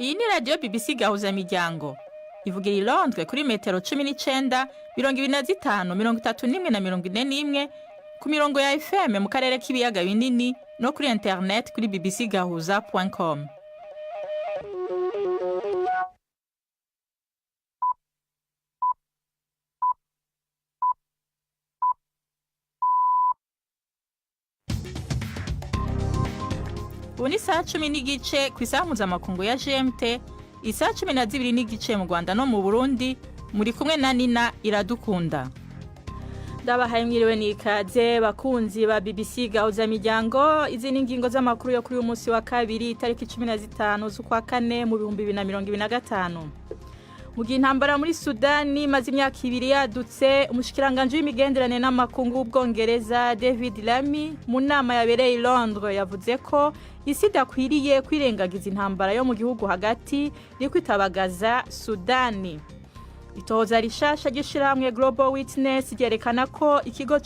Iyi ni radiyo BBC gahuza miryango ivugira i Londres kuri metero 19 25 31 na 41 ku mirongo ya FM mu karere k'ibiyaga binini no kuri internet kuri bbcgahuza.com. Ubu ni saa 10 n'igice ku isaha mpuzamakungu ya GMT, isaha 12 n'igice mu Rwanda no mu Burundi. Muri kumwe na Nina Iradukunda. Ndabahaye mwiriwe n'ikaze bakunzi ba BBC gahuza miryango. Izi ni ingingo z'amakuru yo kuri uyu munsi wa kabiri itariki 15 z'ukwa kane mu 2025. Mu gihe intambara muri Sudani maze imyaka 2 yadutse, umushikiranganje w'imigenderanire n'amakungu w'Ubwongereza David Lammy mu nama yabereye i Londres yavuze ko isi idakwiriye kwirengagiza intambara yo mu gihugu hagati iri kwitabagaza Sudani. Itohoza rishasha ry'ishirahamwe Global Witness ryerekana ko ikigo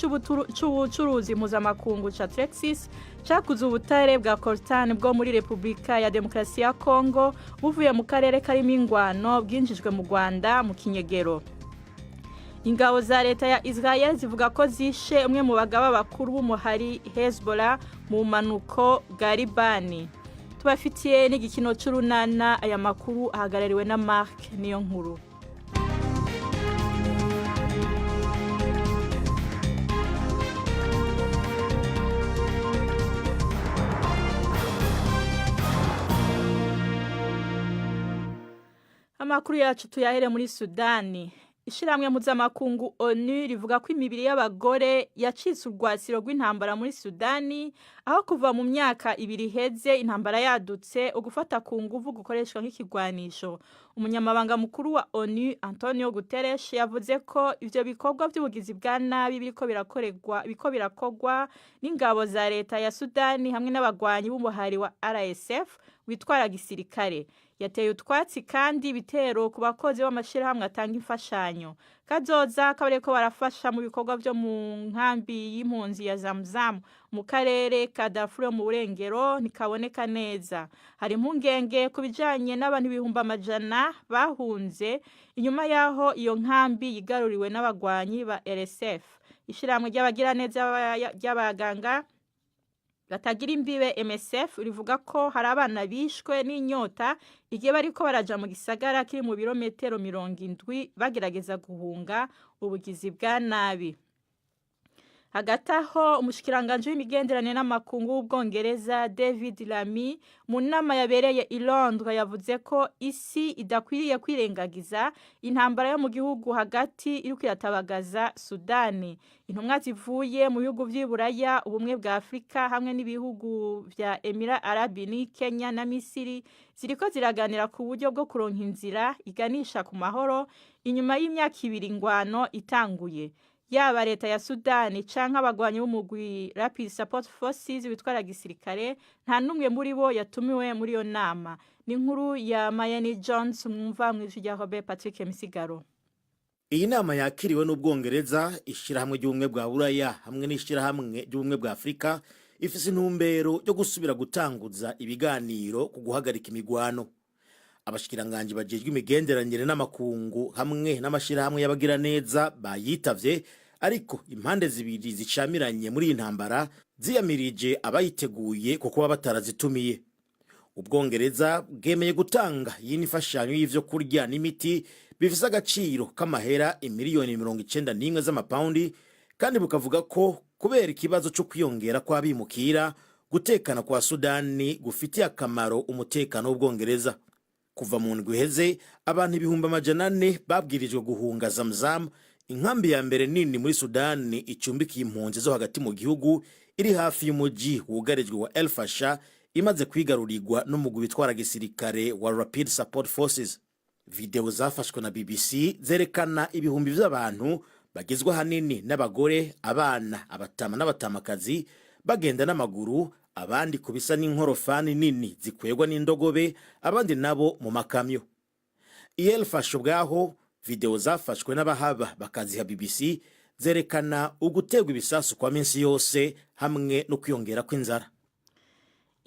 c'ubucuruzi mpuzamakungu ca Traxys cakuze ubutare bwa coltan bwo muri Republika ya Demokarasi ya Congo buvuye mu karere karimo ingwano bwinjijwe mu Rwanda mu kinyegero. Ingabo za leta ya Israel zivuga ko zishe umwe mu bagaba bakuru b'umuhari Hezbollah mu manuko bwa Libani. Tubafitiye n'igikino c'urunana, aya makuru ahagarariwe na Mark niyo nkuru. Amakuru yacu tuyahere muri Sudani. Ishiramwe mpuzamakungu ONU rivuga ko imibiri y'abagore yacitse urwasiro rw'intambara muri Sudani, aho kuva mu myaka 2 heze intambara yadutse ugufata ku nguvu gukoreshwa nk'ikigwanisho. Umunyamabanga mukuru wa ONU Antonio Guterres yavuze ko ivyo bikorwa by'ubugizi bwa nabi biko birakogwa n'ingabo za leta ya Sudani hamwe n'abagwanyi b'umuhari wa RSF witwara gisirikare. Yateye utwatsi kandi bitero ku bakozi b'amashirahamwe atanga imfashanyo. Kazoza kabareko barafasha mu bikorwa byo mu nkambi y'impunzi ya Zamzam mu karere ka Darfur mu burengero nikaboneka neza. Hari impungenge kubijanye n'abantu 100,000 bahunze inyuma yaho iyo nkambi yigaruriwe n'abagwanyi ba RSF. Ishiramwe ry'abagira neza ry'abaganga batagira imbibe MSF rivuga ko hari abana bishwe n'inyota igihe bariko baraja mu gisagara kiri mu birometero 70 bagerageza guhunga ubugizi bwa nabi. Hagati aho umushikiranganje w'imigenderanire n'amakungu w'Ubwongereza David Lammy mu nama yabereye i Londres yavuze ko isi idakwiriye kwirengagiza intambara yo mu gihugu hagati iri kwiyatabagaza Sudani. Intumwa zivuye mu bihugu vy'Iburaya, ubumwe bwa Afrika hamwe n'ibihugu vya Emirate Arabi ni Kenya na Misiri ziriko ziraganira ku buryo bwo kuronka inzira iganisha ku mahoro inyuma y'imyaka 2 ingwano itanguye. Yaba leta ya Sudani canke abagwanyi b'umugwi Rapid Support Forces witwara gisirikare nta numwe muri bo yatumiwe muri yo nama. Ni inkuru ya Mayeni Jones mwumva mw'ijwi rya Robert Patrick Misigaro. Iyi nama yakiriwe n'Ubwongereza, ishirahamwe ry'ubumwe bwa Buraya hamwe n'ishirahamwe ry'ubumwe bwa Afrika ifise intumbero yo gusubira gutanguza ibiganiro ku guhagarika imigwano. Abashikiranganje bajejwe imigenderanire n'amakungu hamwe n'amashirahamwe y'abagira neza bayitavye, ariko impande zibiri zicamiranye muri intambara ziyamirije abayiteguye kuko baba batarazitumiye. Ubwongereza bwemeye gutanga y'inifashanyo y'ivyo kurya n'imiti bifise agaciro k'amahera imiliyoni 91 z'amapaundi, kandi bukavuga ko kubera ikibazo cyo kwiyongera kw'abimukira gutekana kwa Sudani gufitiye akamaro umutekano w'Ubwongereza. Kuva mu ndwi heze abantu 400,000 babwirijwe guhunga Zamzam, inkambi ya mbere nini muri Sudani icumbikiye impunzi zo hagati mu gihugu iri hafi y'umuji wugarijwe wa El Fasher, imaze kwigarurirwa n'umugwi witwara gisirikare wa Rapid Support Forces. Video zafashwe na BBC zerekana ibihumbi by'abantu bagizwe hanini n'abagore, abana, abatama n'abatamakazi bagenda n'amaguru, abandi kubisa n'inkorofani nini zikwegwa n'indogobe, abandi nabo mu makamyo. El Fasher bwaho video zafashwe n'abahaba bakaziha BBC zerekana ugutegwa ibisasu kwa minsi yose hamwe no kwiyongera kw'inzara.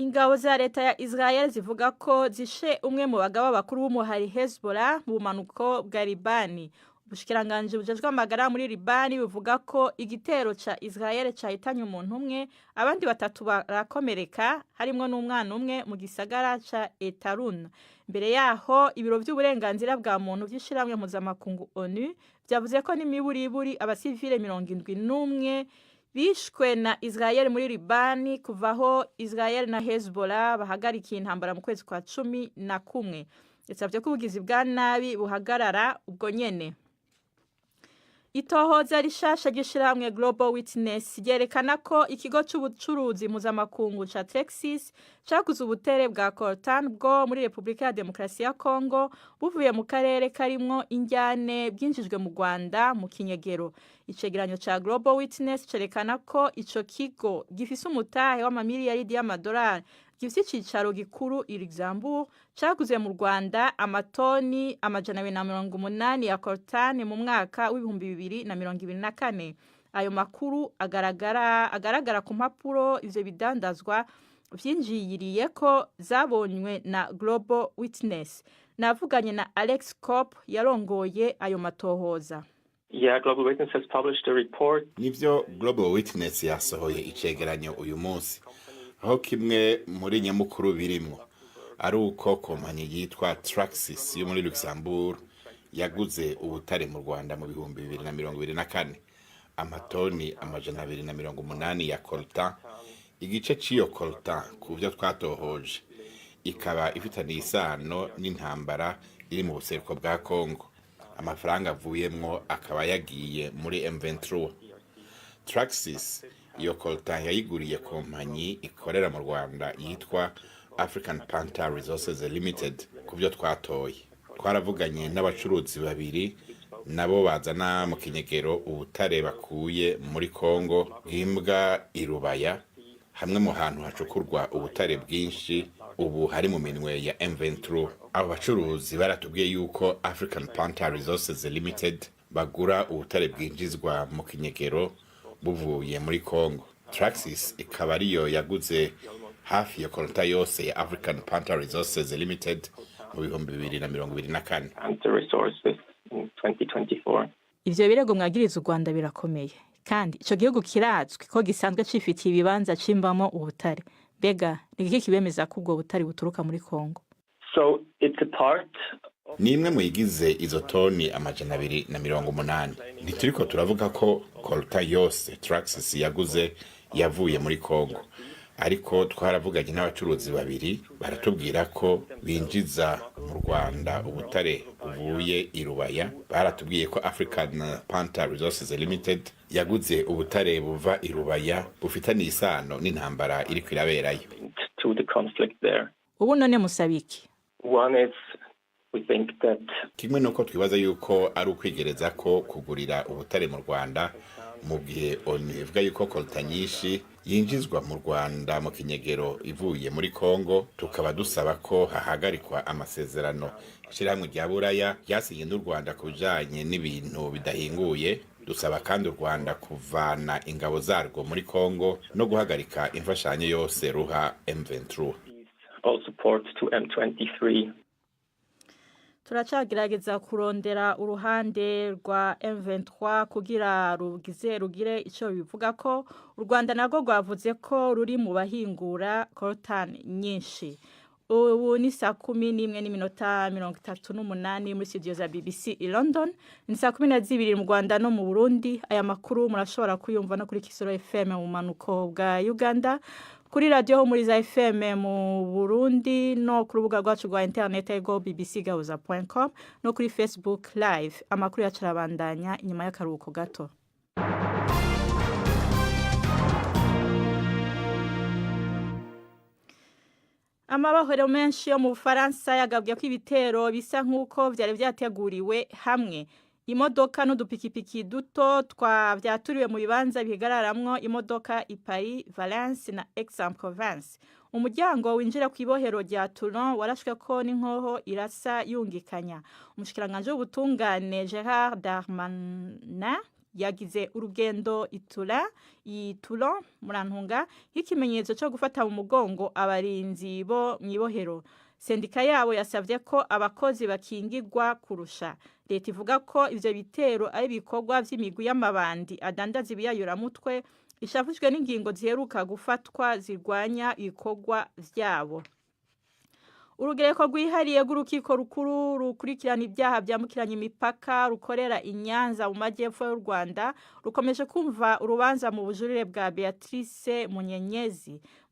Ingabo za leta ya Israel zivuga ko zishe umwe mu bagabo bakuru b'umuhari Hezbollah mu bumanuko bwa Libani. Ubushikiranganje bujejwe amagara muri Libani buvuga ko igitero ca Israel cahitanye umuntu umwe, abandi batatu barakomereka harimwo n'umwana umwe mu gisagara ca Etarun. Mbere yaho ibiro vy'uburenganzira bwa muntu vy'ishiramwe mpuzamakungu ONU vyavuze ko n'imiburiburi abasivile 71 bishwe na Israel muri Libani kuvaho Israel na Hezbollah bahagarikiye intambara mu kwezi kwa 11. Yasavye ko ubugizi bwa nabi buhagarara ubwo nyene. Itohoza rishasha ry'ishirahamwe Global Witness ryerekana ko ikigo c'ubucuruzi mpuzamakungu ca Texas caguze ubutere bwa coltan bwo muri Republika ya Demokarasi ya Kongo buvuye mu karere karimwo injyane bwinjijwe mu Rwanda mu kinyegero. Icegeranyo ca Global Witness cerekana ko ico kigo gifise umutahe w'amamiliyaridi y'amadolari gifise icicaro gikuru i Luxembourg caguze mu Rwanda amatoni 280 ya coltan mu mwaka w'2024. Ayo makuru agaragara ku mpapuro ivyo bidandazwa vyinjiyiriye ko zabonywe na Global Witness. Navuganye na Alex Kopp yarongoye ayo matohoza. Yeah, Global Witness has published a report. Nivyo Global Witness yasohoye icegeranyo uyu munsi, aho kimwe muri nyamukuru birimwo ari uko kompanyi yitwa Traxys yo muri Luxembourg yaguze ubutare mu Rwanda mu 2024 amatoni 280 ya coltan. Igice ciyo coltan ku byo twatohoje ikaba ifitaniye isano n'intambara iri mu buseruko bwa Kongo. Amafaranga avuyemwo akaba yagiye muri M23. Traxys iyo coltan yayiguriye kompanyi ikorera mu Rwanda yitwa African Panther Resources Limited. Ku byo twatoye twaravuganye n'abacuruzi babiri nabo bazana mu kinyegero ubutare bakuye muri Kongo bw'imbwa irubaya, hamwe mu hantu hacukurwa ubutare bwinshi ubu hari mu minwe ya M23. Abo bacuruzi baratubwiye yuko African Panther Resources Limited bagura ubutare bwinjizwa mu kinyegero buvuye muri Kongo. Traxys ikaba ariyo yaguze hafi ya coltan yose ya African Panther Resources Limited mu 2024. And the resources in 2024. Ivyo birego mwagiriza u Rwanda birakomeye, kandi ico gihugu kirazwi ko gisanzwe cifitiye ibibanza cimbamo ubutare. Bega niki kibemeza ko ubwo butare buturuka muri Kongo? So it's a part. Ni imwe mu yigize izo toni 280. Ntituriko turavuga ko coltan yose Traxys yaguze yavuye muri Kongo, ariko twaravuganye n'abacuruzi babiri baratubwira ko binjiza mu Rwanda ubutare buvuye i Rubaya. Baratubwiye ko African Panther Resources Limited yaguze ubutare buva i Rubaya bufitaniye isano n'intambara iri kwiraberayo. To the conflict there. Ubu none musabiki? One is we think that kimwe nuko twibaza yuko ari ukwigereza ko kugurira ubutare mu Rwanda mu gihe ONU ivuga yuko coltan nyinshi yinjizwa mu Rwanda mu kinyegero ivuye muri Kongo. Tukaba dusaba ko hahagarikwa amasezerano ishirahamwe rya Buraya ryasinye n'u Rwanda kubijanye n'ibintu bidahinguye. Dusaba kandi u Rwanda kuvana ingabo zarwo muri Kongo no guhagarika imfashanyo yose ruha M23. all support to M23. Turacagerageza kurondera uruhande rwa M23 kugira rugire ico bivuga ko u Rwanda nago rwavuze ko ruri mu bahingura coltan nyinshi. Ubu ni saa 11:38 muri studio za BBC i London, ni saa 12 mu Rwanda no mu Burundi. Aya makuru murashobora kuyumva no kuri Kisoro FM mu manuko bwa Uganda, kuri radio muri za FM mu Burundi, no ku rubuga rwacu rwa internet ego bbcgahuza.com, no kuri Facebook live. Amakuru yacarabandanya inyuma y'akaruhuko gato. Amabahero menshi yo mu Bufaransa yagabwe ko ibitero bisa nk'uko vyari vyateguriwe hamwe. Imodoka n'udupikipiki duto twavyaturiwe mu bibanza bigararamwo imodoka i Paris, Valence na Aix-en-Provence. Umuryango winjira ku ibohero rya Toulon warashwe ko n'inkoho irasa yungikanya. Umushikiranganje w'ubutungane Gerard Darmanin yagize urugendo Toulon murantunga nk'ikimenyetso cyo gufata mu mugongo abarinzi bo mw'ibohero. Sendika yabo yasavye ko abakozi bakingirwa kurusha. Leta ivuga ko ivyo bitero ari ibikorwa vy'imigwi y'amabandi adandaza ibiyayuramutwe ishavujwe n'ingingo ziheruka gufatwa zirwanya ibikorwa vyabo. Urugereko rwihariye rw'urukiko rukuru rukurikirana ibyaha byambukiranya imipaka rukorera i Nyanza mu majyepfo y'u Rwanda rukomeje kumva urubanza mu bujurire bwa Beatrice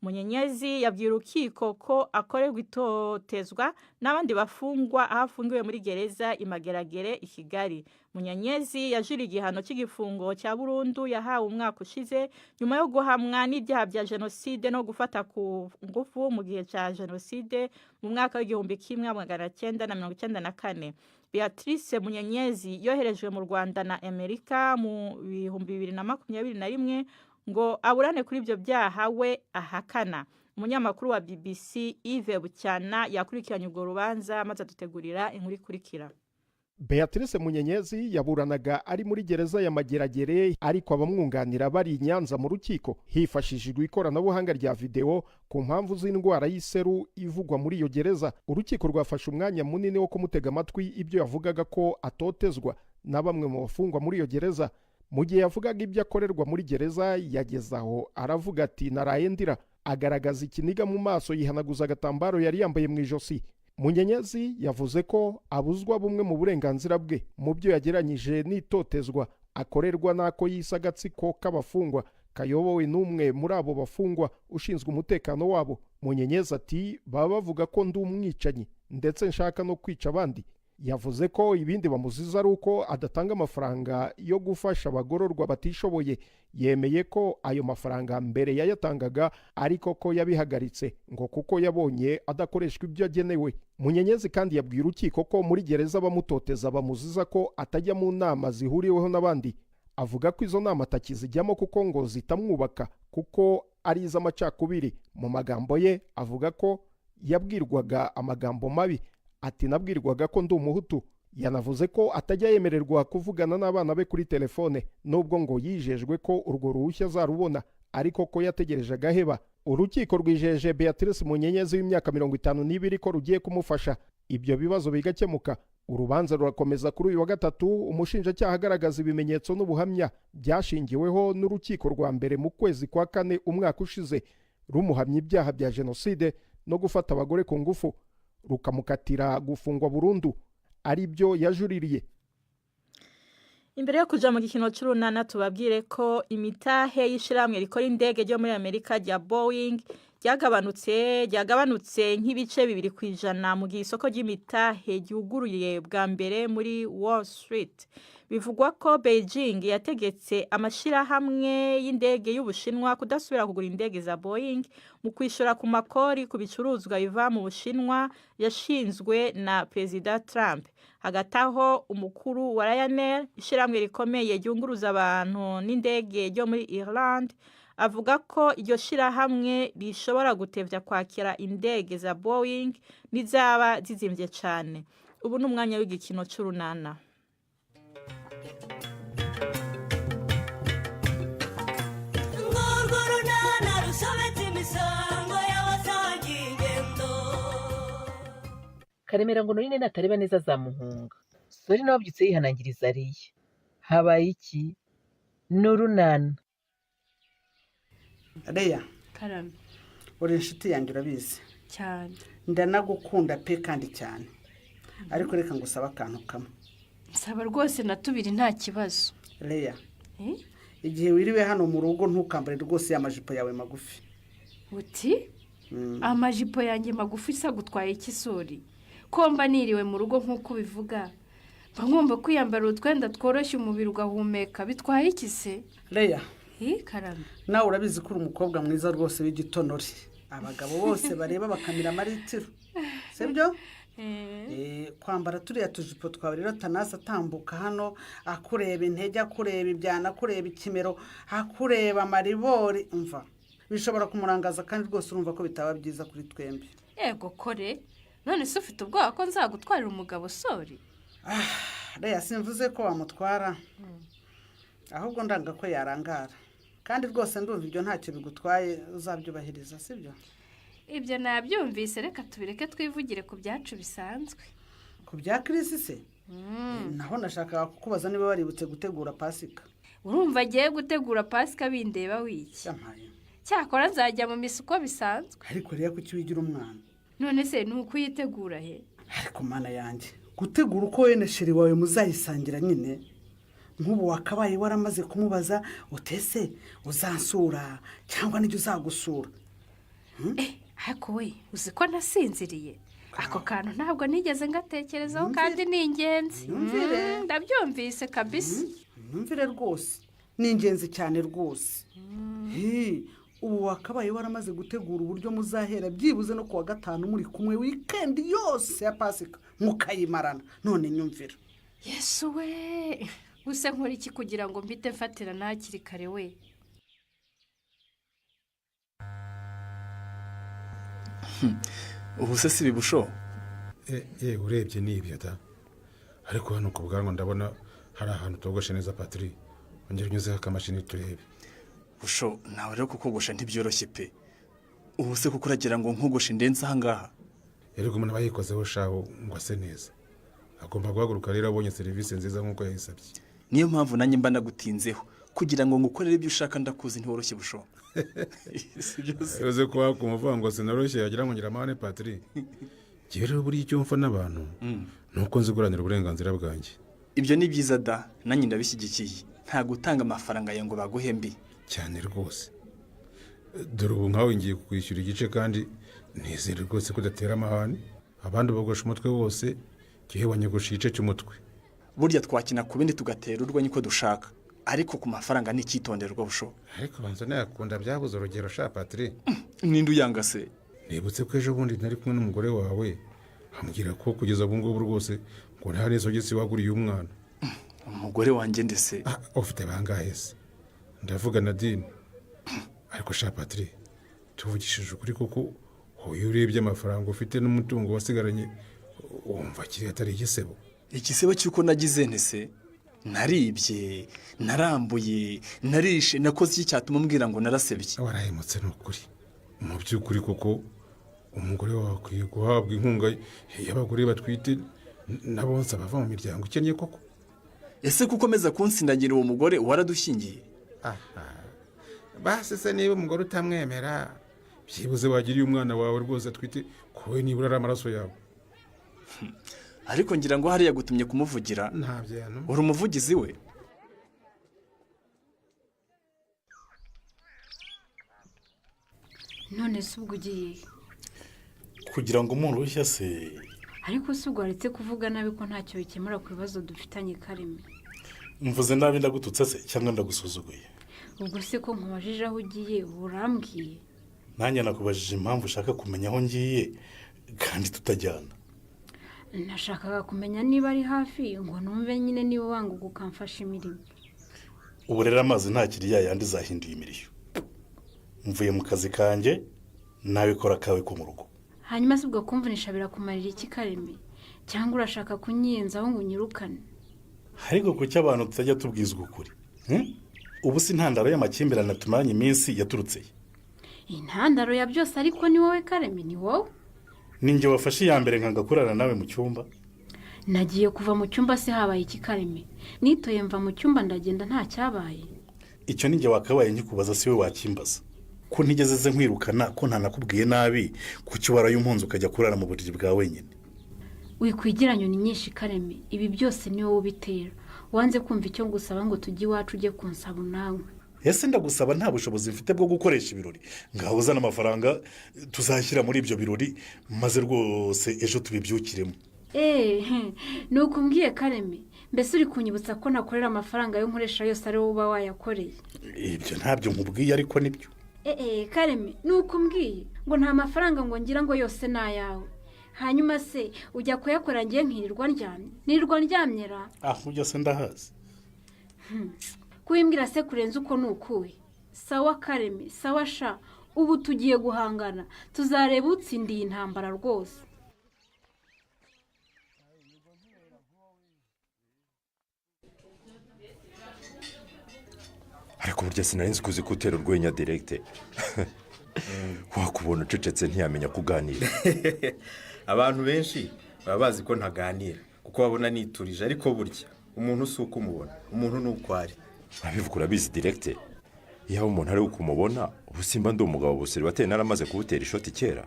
Munyenyezi yabwiye urukiko ko akorerwa itotezwa n'abandi bafungwa aho afungiwe muri gereza Imageragere i Kigali. Munyenyezi yajuriye igihano cy'igifungo cya burundu yahawe umwaka ushize nyuma yo guhamwa n'ibyaha bya jenoside no gufata ku ngufu mu gihe cya jenoside mu mwaka w'1994. Beatrice Munyenyezi yoherejwe mu Rwanda na Amerika mu 2021 ngo aburane kuri ibyo byaha we ahakana. Umunyamakuru wa BBC Yves Bucyana yakurikiranye urwo rubanza maze adutegurira inkuru ikurikira. Beatrice Munyenyezi yaburanaga ari muri gereza ya Mageragere ariko abamwunganira bari i Nyanza mu rukiko hifashishijwe ikoranabuhanga rya video ku mpamvu z'indwara y'iseru ivugwa muri iyo gereza. Urukiko rwafashe umwanya munini wo kumutega amatwi ibyo yavugaga ko atotezwa na bamwe mu bafungwa muri iyo gereza. Mu gihe yavugaga ibyo akorerwa muri gereza yageze aho aravuga ati naraye ndira, agaragaza ikiniga mu maso yihanaguza agatambaro yari yambaye mu ijosi. Munyenyezi yavuze ko abuzwa bumwe mu burenganzira bwe mu byo yageranyije n'itotezwa akorerwa n'ako yise agatsiko k'abafungwa kayobowe n'umwe muri abo bafungwa ushinzwe umutekano wabo. Munyenyezi ati baba bavuga ko ndi umwicanyi ndetse nshaka no kwica abandi. Yavuze ko ibindi bamuziza ari uko adatanga amafaranga yo gufasha abagororwa batishoboye. Yemeye ko ayo mafaranga mbere yayatangaga ariko ko yabihagaritse ngo kuko yabonye adakoreshwa ibyo agenewe. Munyenyezi kandi yabwiye urukiko ko muri gereza bamutoteza bamuziza ko atajya mu nama zihuriweho n'abandi. Avuga ko izo nama atakizijyamo kuko ngo zitamwubaka kuko ari iz'amacakubiri. Mu magambo ye avuga ko yabwirwaga amagambo mabi. Ati nabwirwaga ko ndi umuhutu. Yanavuze ko atajya yemererwa kuvugana n'abana be kuri telefone nubwo ngo yijejwe ko urwo ruhushya azarubona ariko ko yategereje agaheba. Urukiko rwijeje Beatrice Munyenyezi w'imyaka 52 ko rugiye kumufasha ibyo bibazo bigakemuka. Urubanza rurakomeza kuri uyu wa gatatu. Umushinjacyaha agaragaza ibimenyetso n'ubuhamya byashingiweho n'urukiko rwa mbere mu kwezi kwa kane umwaka ushize rumuhamya ibyaha bya jenoside no gufata abagore ku ngufu, rukamukatira gufungwa burundu ari byo yajuririye. Imbere yo kuja mu gikino c'urunana tubabwire ko imitahe y'ishiramwe rikora indege ryo muri Amerika rya Boeing ryagabanutse nk'ibice 2% mu gihe isoko ry'imitahe ryuguruye bwa mbere muri Wall Street. Bivugwa ko Beijing yategetse amashirahamwe y'indege y'Ubushinwa kudasubira kugura indege za Boeing mu kwishura ku makori ku bicuruzwa biva mu Bushinwa yashinzwe na Perezida Trump. Hagataho umukuru wa Ryanair ishiramwe rikomeye ryunguruza abantu n'indege ryo muri Ireland avuga ko iryo shirahamwe rishobora gutevya kwakira indege za Boeing nizaba zizimvye cyane. Ubu n'umwanya w'igikino c'urunana. Karemera ngo none natareba neza zamuhunga. Sori nababyutse yihanangiriza ariye. Habaye iki? N'urunana. Leya, Karame. uri inshuti yanjye urabizi. Cyane. Ndanagukunda pe kandi cyane. Ariko reka ngusaba akantu kamwe. Nsaba rwose natubiri nta kibazo. Leya. Igihe wiriwe hano mu rugo ntukambare rwose amajipo yawe magufi. Uti? Amajipo yanjye magufi sa gutwaye iki sori? Komba niriwe mu rugo nk'uko bivuga. Ngomba kwiyambara utwenda tworoshye umubiri ugahumeka bitwaye iki se? Leya. Karame. Nawe urabizi ko uri umukobwa mwiza rwose w'igitonore. Abagabo bose bareba bakamira amaritiro. Sibyo? Kwambara turiya tujipo twawe rero Tanasa atambuka hano akureba intege, akureba ibyana, akureba ikimero, akureba amaribori umva. Bishobora kumurangaza kandi rwose urumva ko bitaba byiza kuri twembi. Yego kore. None se ufite ubwoba ko nzagutwarira umugabo sori? Leya simvuze ko wamutwara. ahubwo ndanga ko yarangara kandi rwose ndumva ibyo ntacyo bigutwaye uzabyubahiriza sibyo? ibyo nabyumvise, reka tubireke twivugire ku byacu bisanzwe. Ku bya Chris se? Naho nashakaga kukubaza niba waributse gutegura pasika. Urumva agiye gutegura pasika bindeba wiki? Yamaye. Cyakora nzajya mu misa uko bisanzwe. Ariko rero kuki wigira umwana? None se ni ukuyitegura he? Ariko mana yanjye, gutegura uko wene sheri wawe muzayisangira nyine. Nk'ubu wakabaye waramaze kumubaza utese uzansura cyangwa n'ijyo uzagusura. Ariko we uzi ko nasinziriye. Ako kantu ntabwo nigeze ngatekerezaho kandi ni ingenzi. Ndabyumvise kabisa. Numvire rwose. Ni ingenzi cyane rwose. Ubu wakabaye waramaze gutegura uburyo muzahera byibuze no kuwa gatanu muri kumwe weekend yose ya pasika mukayimarana. None nyumvira. Yesu we. Use nkora iki kugira ngo mbite mfatira nakiri kare we? Ubu se si bibusho? Urebye n'ibyo da. Ariko hano ku bwanwa ndabona hari ahantu togoshe neza Patrick. Ongera unyuzeho akamashini turebe. Busho nawe rero kukogosha ntibyoroshye pe. Ubu se kuko uragira ngo nkogoshe ndenze aha ngaha? Erego umuntu bayikozeho shaho ngo ase neza. Agomba guhaguruka rero abonye serivisi nziza nk'uko yayisabye. Niyo mpamvu nanjye mba nagutinzeho kugira ngo ngukorere ibyo ushaka ndakuzi ntiworoshye busho. Uze kwa kumuvango sinoroshye yagira ngo ngira amane Patrick. Rero buri icyo mfa n'abantu nuko nziguranira uburenganzira bwanjye. Ibyo ni byiza da, nanjye ndabishyigikiye. Nta gutanga amafaranga yango baguhembi cyane rwose. Dore ubu nkawe ngiye kwishyura igice kandi nizere rwose ko datera amahane. Abandi bagosha umutwe wose gihe wanyegosha igice cy'umutwe. Burya twakina ku bindi tugatera urwo niko dushaka. Ariko ku mafaranga ni cyitonderwa busho. Ariko banza nakunda byabuze urugero sha Patrick. Nindu yanga se. Nibutse ko ejo bundi nari kumwe n'umugore wawe ambwira ko kugeza ubu ngubu rwose ngo nta n'isogisi waguriye umwana. Umugore wanjye ndese. Ufite bangahe se? Ndavuga Nadine. Ariko sha Patrick, tuvugishije ukuri kuko hoye urebye amafaranga ufite n'umutungo wasigaranye wumva kiri atari igisebo. Igisebo cyuko nagize ntese. Naribye, narambuye, narishe, nakoze iki cyatuma umbwira ngo narasebye. Warahemutse n'ukuri. Mu by'ukuri kuko umugore wawe akwiye guhabwa inkunga y'abagore batwite n'abonsa bava mu miryango ikennye koko. Ese kukomeza kunsindagira uwo mugore waradushingiye? Basi se niba umugore utamwemera byibuze wagiriye umwana wawe rwose atwite kowe nibura ari amaraso yawe. Ariko ngira ngo hariya gutumye kumuvugira. Ntabyo yano. Uri umuvugizi we? None se ubwo ugiye kugira ngo umuntu ushya se. Ariko se ubwo aretse kuvuga nabi ko ntacyo bikemura ku bibazo dufitanye Kareme. Mvuze nabi ndagututse se cyangwa ndagusuzuguye? Ubwo se ko nkubajije aho ugiye urambwiye? Nanjye nakubajije impamvu ushaka kumenya aho ngiye kandi tutajyana. Nashakaga kumenya niba ari hafi ngo numve nyine niba wanguka ukamfasha imirimo. Ubu rero amazi ntakiri yandi zahinduye imirishyo. Mvuye mu kazi kanjye nawe kora kawe ko mu rugo. Hanyuma se ubwo kumvunisha birakumarira iki Kareme? Cyangwa urashaka kunyenzaho ngo unyirukane? Ariko kuki abantu tutajya tubwizwa ukuri? Ubu si intandaro y'amakimbirane tumaranye iminsi yaturutse. Intandaro ya byose ariko ni wowe Kareme, ni wowe. Ninjye wafashe ya mbere nkanga kurara nawe mu cyumba. Nagiye kuva mu cyumba se habaye iki Kareme? Nitoye mva mu cyumba ndagenda nta cyabaye. Icyo ninjye wakabaye nkikubaza si we wakimbaza. Ko ntigeze ze nkwirukana ko ntanakubwiye nabi kuki waraye umpunzi ukajya kurara mu buriri bwa wenyine. Wikwigira nyoni nyinshi Kareme, ibi byose ni wowe ubitera. Wanze kumva icyo ngusaba ngo tujye iwacu ujye kunsaba nawe. Ese ndagusaba nta bushobozi mfite bwo gukoresha ibirori. Ngaho uzana amafaranga tuzashyira muri ibyo birori maze rwose ejo tubibyukiremo. Nuko mbwiye Kareme, mbese uri kunyibutsa ko nakorera amafaranga yo nkoresha yose ari wowe uba wayakoreye. Ibyo ntabyo nkubwiye ariko nibyo. Kareme, nuko mbwiye ngo nta mafaranga ngo ngira ngo yose ni ayawe. Hanyuma se ujya kuyakora ngiye nkirirwa ndyamye? Nirirwa ndyamyera? Ujya se ndahazi. Kuyimbwira se kurenza uko nukuwe. Sawa Kareme, sawa sha, ubu tugiye guhangana. Tuzareba utsindiye intambara rwose. ariko burya sinari nzi kuzi kutera urwenya direkite wakubona ucecetse ntiyamenya kuganira. abantu benshi baba bazi ko ntaganira kuko babona niturije, ariko burya umuntu si uko umubona, umuntu ni uko ari. abivuga urabizi direkite, iyo umuntu ari ukumubona ubu simba ndi umugabo buseri bateye naramaze kuwutera ishoti kera.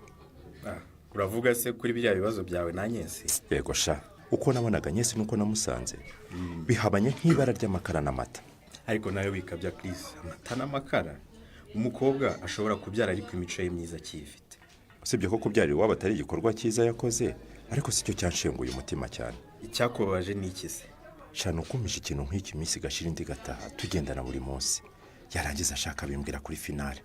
uravuga se kuri biriya bibazo byawe na Nyesi? Yego sha, uko nabonaga Nyesi nuko namusanze bihabanye nk'ibara ry'amakara n'amata. ariko nawe wikabya Chris, amata n'amakara umukobwa ashobora kubyara ariko imico ye myiza akifite. usibye ko kubyarira iwabo atari igikorwa cyiza yakoze, ariko si cyo cyanshenguye umutima cyane. icyakubabaje ni iki se? shana ukumije ikintu nk'iki minsi gashira indi gataha tugendana buri munsi, yarangiza ashaka bimbwira kuri finale.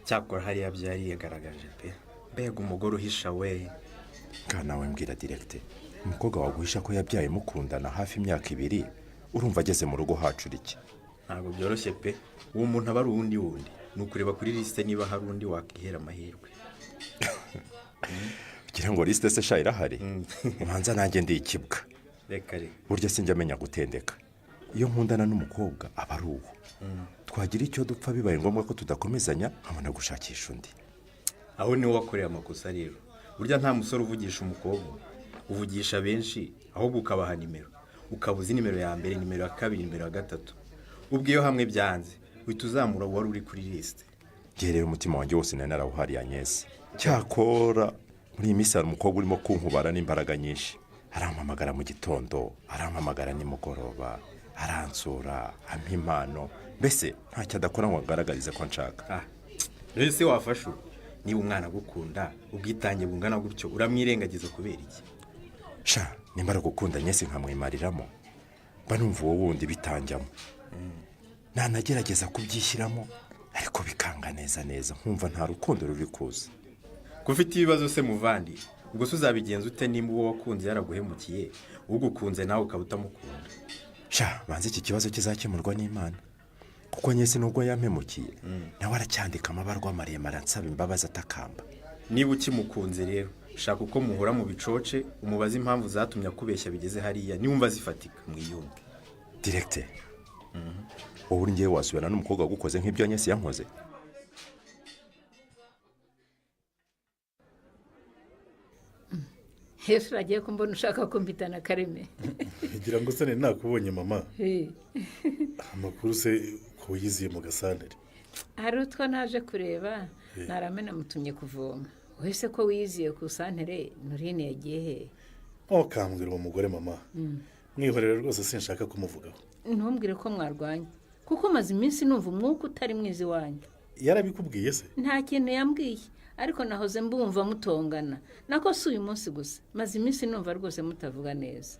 cyakora hariya byari yagaragaje pe, mbega umugore uhisha we. nawe mbwira direkite, umukobwa waguhisha ko yabyaye mukundana hafi imyaka 2, urumva ageze mu rugo hacura iki? ntabwo byoroshye pe, uwo muntu aba ari uwundi ni ukureba kuri lisite niba hari undi wakihera amahirwe. ugira ngo lisite se sha irahari? ubanza nanjye ndi ikibwa. reka burya sinjya amenya gutendeka. iyo nkundana n'umukobwa aba ari uwo, twagira icyo dupfa bibaye ngombwa ko tudakomezanya nkabona gushakisha undi. aho niwe wakoreye amakosa rero. burya nta musore uvugisha umukobwa, uvugisha benshi ahubwo ukabaha nimero, ukabuza nimero ya mbere, nimero ya kabiri, nimero ya gatatu. ubwo iyo hamwe byanze uhita uzamura wari uri kuri lisite. rero umutima wanjye wose nari narawuhariye Agnès. cyakora muri iyi minsi hari umukobwa urimo kunkubara n'imbaraga nyinshi. arampamagara mu gitondo, arampamagara nimugoroba, aransura, ampa impano, mbese ntacyo adakora ngo agaragarize ko nshaka. rero se wafashe niba umwana agukunda ubwitange bungana gutyo uramwirengagiza kubera iki? sha nimba aragukunda Agnès nkamwimariramo, mba numva uwo wundi bitanjyamo. nanagerageza kubyishyiramo ariko bikanga neza nkumva nta rukundo ruri kuza. kufite ibibazo se muvandi, ubwo se uzabigenza ute nimba uwo wakunze yaraguhemukiye, ugukunze nawe ukaba utamukunda? sha banze iki kibazo kizakemurwa n'Imana, kuko Agnès nubwo yampemukiye nawe aracyandika amabarwa maremare ansaba imbabazi atakamba. niba ukimukunze rero shaka uko muhura mu bicoce, umubaza impamvu zatumye akubeshya bigeze hariya, niwumva zifatika mwiyunge. direkite, wowe uri ngewe wasubirana n'umukobwa wagukoze nk'ibyo Agnès yankoze? hejuru agiye kumbona ushaka kumbitana Kareme. ngira ngo se nakubonye mama. amakuru se ko wiyiziye mu gasantere? hari utwo naje kureba, naramena mutumye kuvoma. wese ko wiyiziye ku santere Nurine yagiye he? kambwira uwo mugore mama, mwihorere rwose sinshaka kumuvugaho. ntumbwire ko mwarwanye, kuko maze iminsi numva umwuka utari mwiza wanjye. yarabikubwiye se? nta kintu yambwiye, ariko nahoze mbumva mutongana. nako si uyu munsi gusa, maze iminsi numva rwose mutavuga neza.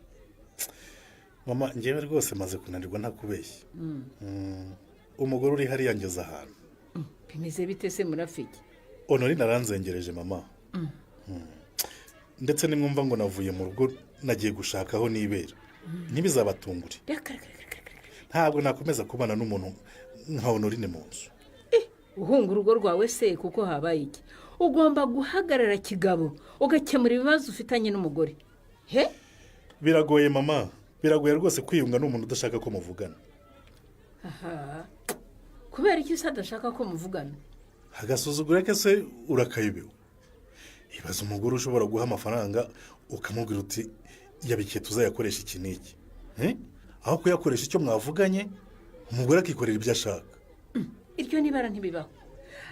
mama ngewe rwose maze kunanirwa ntakubeshya. umugore uri hariya ngeze ahantu. bimeze bite se murafiki? Honorine aranzengereje mama. ndetse nimwumva ngo navuye mu rugo nagiye gushaka aho nibera, ntibizabatungure. ntabwo nakomeza kubana n'umuntu nka Honorine mu nzu. uhunga urugo rwawe se kuko habaye iki? ugomba guhagarara kigabo ugakemura ibibazo ufitanye n'umugore. biragoye mama, biragoye rwose kwiyunga n'umuntu udashaka ko muvugana. kubera iki se adashaka ko muvugana? agasuzugura ke se urakayobewe. ibaza umugore ushobora guha amafaranga ukamubwira uti yabikiye tuzayakoresha iki n'iki, aho kuyakoresha icyo mwavuganye umugore akikorera ibyo ashaka. iryo nibara ntibibaho.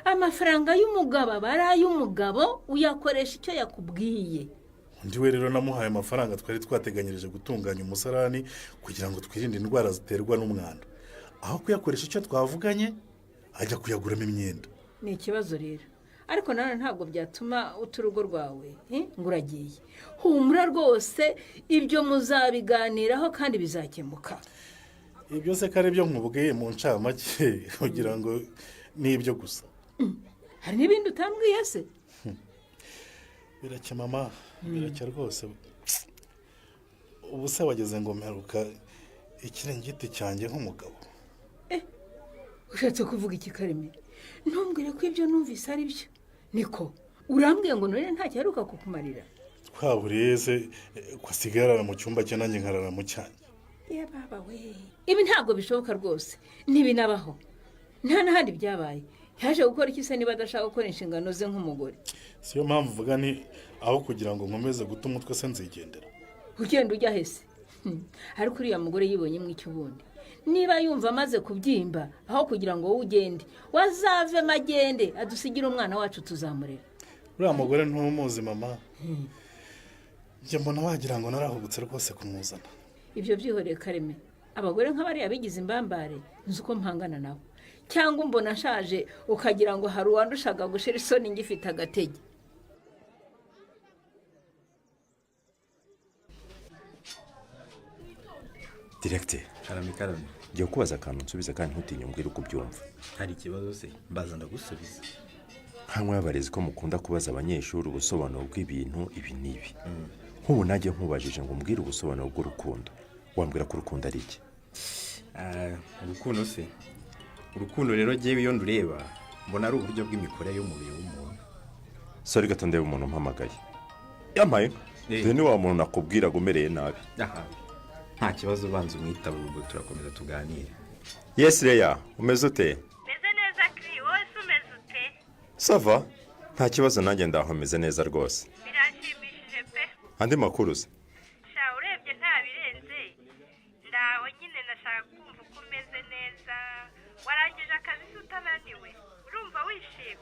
amafaranga y'umugabo aba ari ay'umugabo, uyakoresha icyo yakubwiye. undi we rero namuhaye amafaranga twari twateganyirije gutunganya umusarani kugira ngo twirinde indwara ziterwa n'umwanda, aho kuyakoresha icyo twavuganye ajya kuyaguramo imyenda. ni ikibazo rero, ariko nanone ntabwo byatuma uta urugo rwawe ngo uragiye. humura rwose, ibyo muzabiganiraho kandi bizakemuka. ibyo se kare byo nkubwiye mu ncamake kugira ngo ni ibyo gusa. hari n'ibindi utambwiye se? biracya mama, biracya rwose. ubu se wageze ngo mperuka ikirengiti cyanjye nk'umugabo. ushatse kuvuga iki Kareme? ntumbwire ko ibyo numvise ari byo. niko urambwiye ngo Nurine ntacyo aheruka kukumarira? twaburiye se ko asigaye arara mu cyumba cye nanjye nkarara mu cyanjye. ye baba we ibi ntabwo bishoboka rwose ntibinabaho nta n'ahandi byabaye yaje gukora iki se niba adashaka gukora inshingano ze nk'umugore siyo mpamvu uvuga ni aho kugira ngo nkomeze guta umutwe se nzigendera ugenda ujya hese ariko uriya mugore yibonyemo icyo ubundi niba yumva amaze kubyimba aho kugira ngo wowe ugende wazave magende adusigire umwana wacu tuzamurera uriya mugore ntumuzi mama njye mbona wagira ngo narahubutse rwose kumuzana ibyo byihoreye Kareme abagore nk'abariya bigize imbambare nzi uko mpangana nabo cyangwa umbona ashaje ukagira ngo hari uwandushaga gushira isoni ngifite agatege Directeur karame ngiye kubaza akantu nsubiza kandi ntutinye umbwire uko ubyumva hari ikibazo se mbaza ndagusubiza nkamwe y'abarezi ko mukunda kubaza abanyeshuri ubusobanuro bw'ibintu ibi n'ibi nk'ubu najye nkubajije ngo umbwire ubusobanuro bw'urukundo wambwira ko urukundo ari iki urukundo se urukundo rero jyewe iyo ndureba mbona ari uburyo bw'imikorere y'umubiri w'umuntu sori gato ndeba umuntu umpamagaye yamaye ni wa muntu nakubwira gumereye nabi nta kibazo ubanza umwitaba ubwo turakomeza tuganire yes Leya umeze ute meze neza kiri wowe se umeze ute sava nta kibazo nanjye ndaho meze neza rwose birashimishije pe andi makuru se sha urebye nta birenze ndaho nyine nashaka kumva uko umeze neza warangije akazi se utananiwe urumva wishimye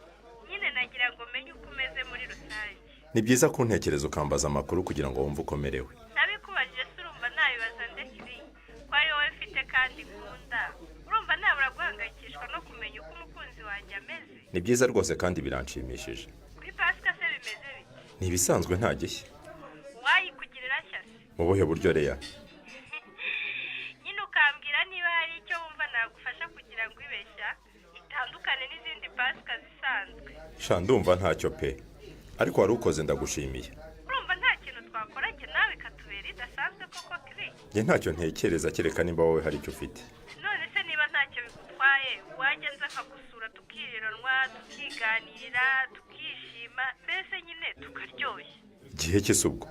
nyine nagira ngo menye uko umeze muri rusange ni byiza kuntekereza ukambaza amakuru kugira ngo wumve ukomerewe nabikubajije se urumva nabibaza ndekiri ko ari wowe mfite kandi nkunda urumva nabura guhangayikishwa no kumenya uko umukunzi wanjye ameze ni byiza rwose kandi biranshimishije kuri pasika se bimeze bite ni ibisanzwe nta gishya wayikugirira shyase mu buhe buryo Leya nyine ukambwira niba hari icyo wumva nagufasha kugira ngo ibeshya itandukane n'izindi pasika zisanzwe sha ndumva ntacyo pe ariko wari ukoze ndagushimiye urumva nta kintu twakora njye nawe ikatubera idasanzwe koko kiri njye ntacyo ntekereza kereka nimba wowe hari icyo ufite none se niba ntacyo bigutwaye wajya nza akagusura tukiriranwa tukiganirira tukishima mbese nyine tukaryoshya igihe cy'ise ubwo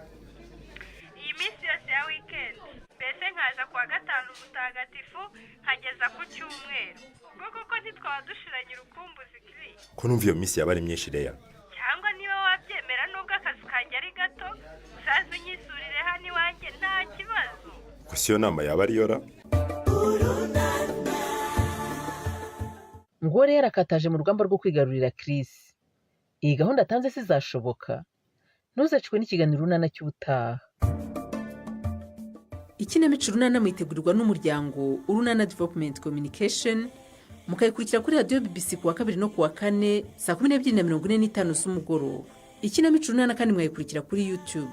iyi minsi yose ya wikendi mbese nkaza kuwa gatanu mutagatifu nkageza ku cyumweru ubwo koko ntitwaba dushiranye urukumbuzi kiri ko numva iyo minsi yaba ari myinshi Leya cyangwa niba wabyemera nubwo akazi kanjye ari gato uzaze unyisurire hano iwanjye nta kibazo gusa iyo nama yaba ariyo ra ngo rero arakataje mu rugamba rwo kwigarurira Chris iyi gahunda atanze se izashoboka ntuzacikwe n'ikiganiro urunana cy'ubutaha ikinamico urunana mwitegurirwa n'umuryango urunana development communication mukayikurikira kuri radiyo BBC kuwa kabiri no kuwa kane saa 12:45 z'umugoroba ikinamico urunana kandi mwayikurikira kuri YouTube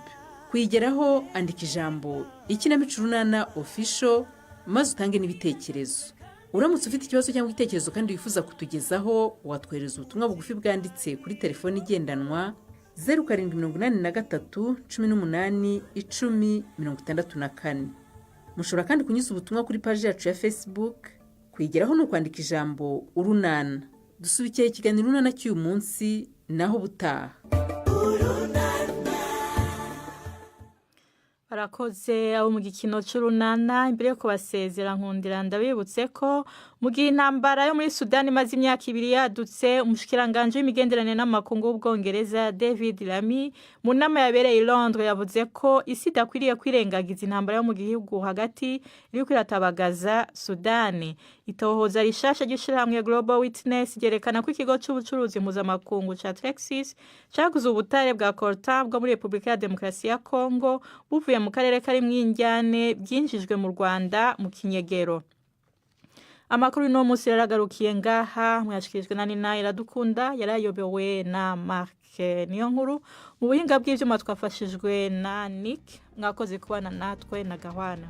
kuyigeraho andika ijambo ikinamico urunana official maze utange n'ibitekerezo uramutse ufite ikibazo cyangwa igitekerezo kandi wifuza kutugezaho watwohereza ubutumwa bugufi bwanditse kuri telefoni igendanwa 0783181064 mushobora kandi kunyuza ubutumwa kuri paji yacu ya Facebook kwigeraho no kwandika ijambo urunana dusubikiye ikiganiro urunana cy'uyu munsi naho butaha barakoze abo mu gikino cy'urunana imbere yo kubasezera nkundira ndabibutse ko mu gihe intambara yo muri Sudani imaze imyaka 2 yadutse umushikiranganje w'imigenderanire n'amakungu w'ubwongereza David Lammy mu nama yabereye i Londres yavuze ko isi idakwiriye kwirengagiza intambara yo mu gihugu hagati iri kwiratabagaza Sudani itohoza rishasha ry'ishirahamwe Global Witness ryerekana ko ikigo cy'ubucuruzi mpuzamakungu ca Texas cyaguze ubutare bwa coltan bwo muri Repubulika ya Demokarasi ya Congo buvuye mu karere kari mw'injyane byinjijwe mu Rwanda mu kinyegero. Amakuru no musi yaragarukiye ngaha mwashikirijwe na Nina Iradukunda yarayobewe na Mark Niyonkuru mu buhinga bw'ivyuma twafashijwe na Nick mwakoze kubana natwe na Gahwana.